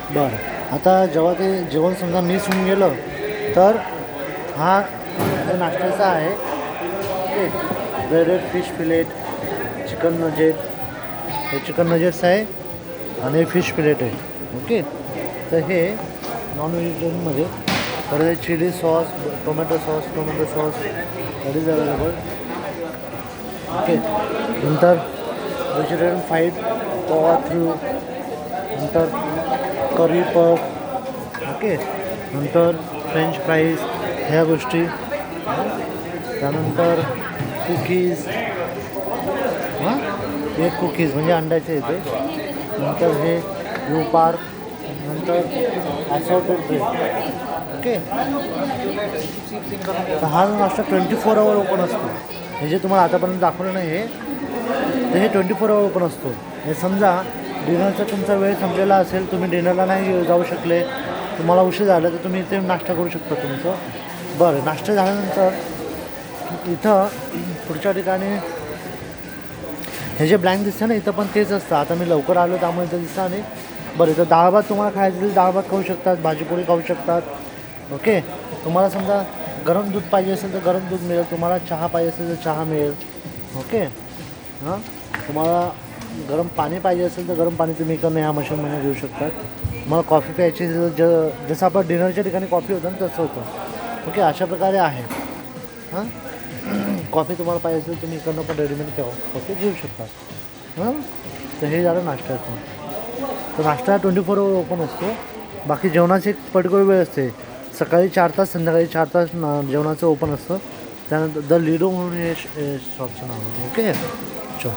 बरं, आता जेव्हा ते जेवण समजा मिस होऊन गेलं तर हा नाश्त्याचा आहे. Okay, breaded fish fillet, chicken nugget, हे चिकन नजेट्स आहे आणि फिश फिलेट आहे. ओके, तर हे नॉन व्हेजिटेरियनमध्ये परत chilli sauce, tomato sauce that is available. Okay, नंतर व्हेजिटेरियन फ्राईड पोहा थ्रू, नंतर करी पफ. ओके, नंतर फ्रेंच फ्राईज ह्या गोष्टी, त्यानंतर कुकीज, हे कुकीज म्हणजे अंड्याचे येते. नंतर हे ब्लू पार्क, नंतर असॉर्टेड ब्रेड. ओके, तर हा नाश्ता 24 आवर ओपन असतो. हे जे तुम्हाला आतापर्यंत दाखवलं नाही हे, तर हे 24 आवर ओपन असतो. हे समजा डिनरचा तुमचा वेळ संपलेला असेल, तुम्ही डिनरला नाही जाऊ शकले, तुम्हाला उशीर झाला, तर तुम्ही इथे नाश्ता करू शकता तुमचं. बरं, नाश्ता झाल्यानंतर इथं पुढच्या ठिकाणी हे जे ब्लँक दिसतं ना, इथं पण तेच असतं. आता मी लवकर आलो त्यामुळे इथं दिसतं नाही. बरं, इथं डाळ भात तुम्हाला खायचं असेल डाळ भात खाऊ शकतात, भाजीपोळी खाऊ शकतात. ओके, तुम्हाला समजा गरम दूध पाहिजे असेल तर गरम दूध मिळेल, तुम्हाला चहा पाहिजे असेल तर चहा मिळेल. ओके, तुम्हाला गरम पाणी पाहिजे असेल तर गरम पाणी तुम्ही इकडनं ह्या मशीनमध्ये घेऊ शकतात. मला कॉफी प्यायची जसं आपण डिनरच्या ठिकाणी कॉफी होतं ना तसं होतं. ओके, अशा प्रकारे आहे. कॉफी तुम्हाला पाहिजे असेल तुम्ही इकडनं पण रेडीमेड कॉफी घेऊ शकतात. तर हे झालं नाश्त्याचं. तर नाश्ता 24 आवर ओपन असतो. बाकी जेवणाची एक पर्टिक्युलर वेळ असते, सकाळी 4 तास संध्याकाळी 4 तास जेवणाचं ओपन असतं. त्यानंतर द लिडो म्हणून हे शॉपचं नाव आहे. ओके, चल.